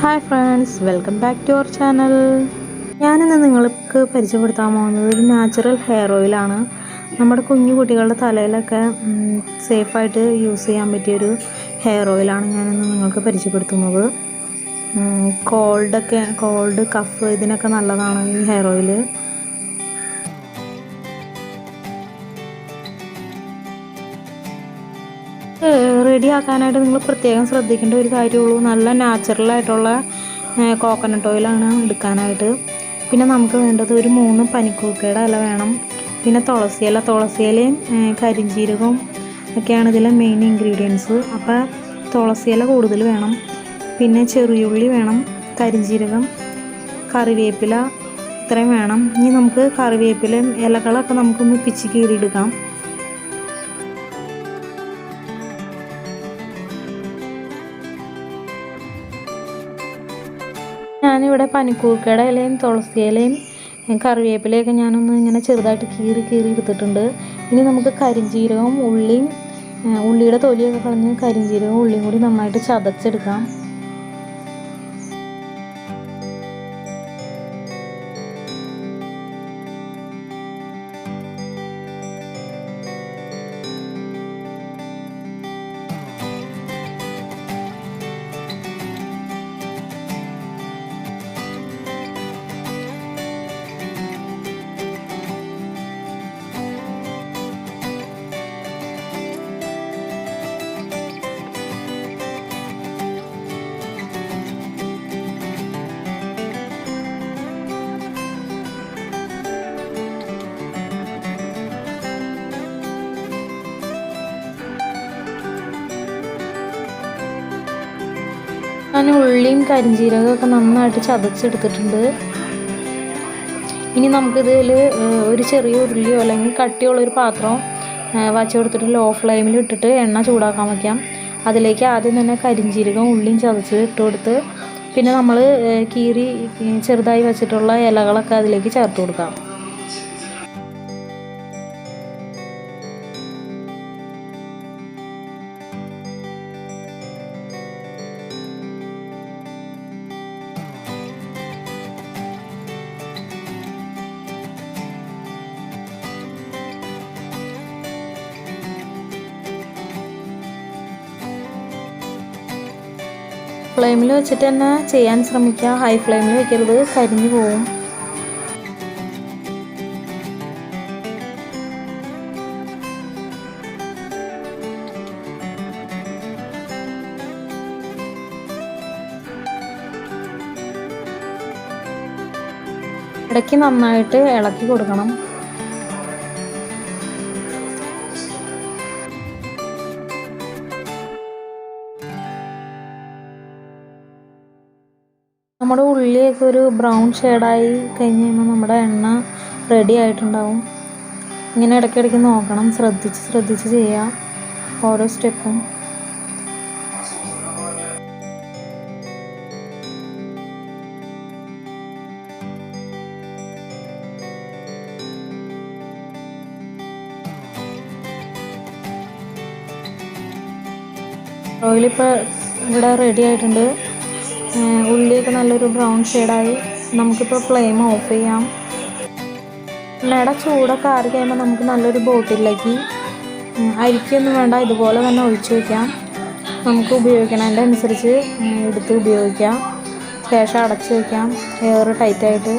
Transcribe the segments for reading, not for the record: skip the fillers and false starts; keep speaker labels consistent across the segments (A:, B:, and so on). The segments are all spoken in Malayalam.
A: Hi friends, welcome back to our channel. ഞാനിന്ന് നിങ്ങൾക്ക് പരിചയപ്പെടുത്താൻ പോകുന്നത് ഒരു നാച്ചുറൽ ഹെയർ ഓയിലാണ്. നമ്മുടെ കുഞ്ഞു കുട്ടികളുടെ തലയിലൊക്കെ സേഫായിട്ട് യൂസ് ചെയ്യാൻ പറ്റിയൊരു ഹെയർ ഓയിലാണ് ഞാനിന്ന് നിങ്ങൾക്ക് പരിചയപ്പെടുത്തുന്നത്. കോൾഡ് കഫ് ഇതിനൊക്കെ നല്ലതാണ് ഈ ഹെയർ ഓയിൽ. റെഡിയാക്കാനായിട്ട് നിങ്ങൾ പ്രത്യേകം ശ്രദ്ധിക്കേണ്ട ഒരു കാര്യമുള്ളൂ, നല്ല നാച്ചുറലായിട്ടുള്ള കോക്കനട്ട് ഓയിലാണ് എടുക്കാനായിട്ട്. പിന്നെ നമുക്ക് വേണ്ടത് ഒരു 3 പനിക്കൂർക്കയുടെ ഇല വേണം. പിന്നെ തുളസിയിലയും കരിഞ്ജീരകവും ഒക്കെയാണ് ഇതിലെ മെയിൻ ഇൻഗ്രീഡിയൻസ്. അപ്പോൾ തുളസിയില കൂടുതൽ വേണം. പിന്നെ ചെറിയുള്ളി വേണം, കരിഞ്ജീരകം, കറിവേപ്പില ഇത്രയും വേണം. ഇനി നമുക്ക് കറിവേപ്പിലയും ഇലകളൊക്കെ നമുക്കൊന്ന് പിച്ചി കീറിയെടുക്കാം. ഞാനിവിടെ പനിക്കൂർക്കയുടെ ഇലയും തുളസിയിലയും കറിവേപ്പിലയൊക്കെ ഞാനൊന്ന് ഇങ്ങനെ ചെറുതായിട്ട് കീറി എടുത്തിട്ടുണ്ട്. ഇനി നമുക്ക് കരിഞ്ജീരകവും ഉള്ളിയുടെ തൊലിയൊക്കെ കളഞ്ഞ് കരിഞ്ജീരകവും ഉള്ളിയും കൂടി നന്നായിട്ട് ചതച്ചെടുക്കാം. ഞാൻ ഉള്ളിയും കരിഞ്ജീരകമൊക്കെ നന്നായിട്ട് ചതച്ചെടുത്തിട്ടുണ്ട്. ഇനി നമുക്കിതിൽ ഒരു ചെറിയ ഉരുളിയോ അല്ലെങ്കിൽ കട്ടിയുള്ളൊരു പാത്രം വച്ച് കൊടുത്തിട്ട് ലോ ഫ്ലെയിമിൽ ഇട്ടിട്ട് എണ്ണ ചൂടാക്കാൻ വയ്ക്കാം. അതിലേക്ക് ആദ്യം തന്നെ കരിഞ്ജീരകം ഉള്ളിയും ചതച്ച് ഇട്ട് കൊടുത്ത് പിന്നെ നമ്മൾ ചെറുതായി വെച്ചിട്ടുള്ള ഇലകളൊക്കെ അതിലേക്ക് ചേർത്ത് കൊടുക്കാം. ഫ്ലെയിമിൽ വെച്ചിട്ട് തന്നെ ചെയ്യാൻ ശ്രമിക്കുക, ഹൈ ഫ്ലെയിമിൽ വെക്കരുത്, കരിഞ്ഞു പോവും. ഇടയ്ക്ക് നന്നായിട്ട് ഇളക്കി കൊടുക്കണം. നമ്മുടെ ഉള്ളിയൊക്കെ ഒരു ബ്രൗൺ ഷെയ്ഡായി കഴിഞ്ഞ് കഴിയുമ്പോൾ നമ്മുടെ എണ്ണ റെഡി ആയിട്ടുണ്ടാവും. ഇങ്ങനെ ഇടയ്ക്കിടയ്ക്ക് നോക്കണം, ശ്രദ്ധിച്ച് ചെയ്യുക ഓരോ സ്റ്റെപ്പും. ഓയിലിപ്പോൾ ഇവിടെ റെഡി ആയിട്ടുണ്ട്. ഉള്ളിയൊക്കെ നല്ലൊരു ബ്രൗൺ ഷെയ്ഡായി. നമുക്കിപ്പോൾ ഫ്ലെയിം ഓഫ് ചെയ്യാം. എണ്ണയുടെ ചൂടൊക്കെ ആറി കഴിയുമ്പോൾ നമുക്ക് നല്ലൊരു ബോട്ടിലേക്ക് അരിക്കൊന്നും വേണ്ട, ഇതുപോലെ തന്നെ ഒഴിച്ച് വയ്ക്കാം. നമുക്ക് ഉപയോഗിക്കണതിൻ്റെ അനുസരിച്ച് എടുത്ത് ഉപയോഗിക്കാം. ശേഷം അടച്ച് വയ്ക്കാം എയർ ടൈറ്റായിട്ട്.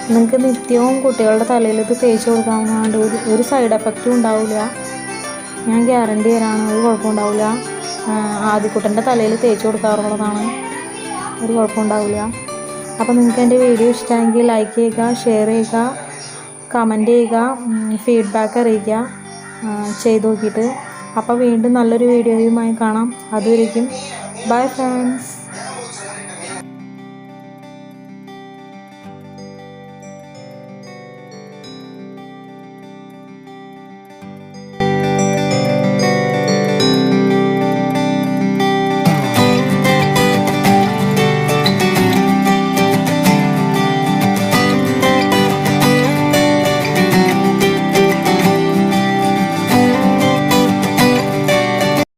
A: നിങ്ങൾക്ക് നിത്യവും കുട്ടികളുടെ തലയിൽ ഇത് തേച്ച് കൊടുക്കാവുന്നതുകൊണ്ട് ഒരു സൈഡ് എഫക്റ്റും ഉണ്ടാവില്ല. ഞാൻ ഗ്യാരണ്ടി തരാണ്, ഒരു കുഴപ്പമുണ്ടാവില്ല. ആദ്യക്കുട്ടൻ്റെ തലയിൽ തേച്ച് കൊടുക്കാറുള്ളതാണ്, ഒരു കുഴപ്പമുണ്ടാവില്ല. അപ്പോൾ നിങ്ങൾക്ക് എൻ്റെ വീഡിയോ ഇഷ്ടമെങ്കിൽ ലൈക്ക് ചെയ്യുക, ഷെയർ ചെയ്യുക, കമൻറ്റ് ചെയ്യുക, ഫീഡ്ബാക്ക് അറിയിക്കുക ചെയ്ത് നോക്കിയിട്ട്. അപ്പോൾ വീണ്ടും നല്ലൊരു വീഡിയോയുമായി കാണാം. അതുവരേക്കും ബൈ ഫ്രണ്ട്സ്.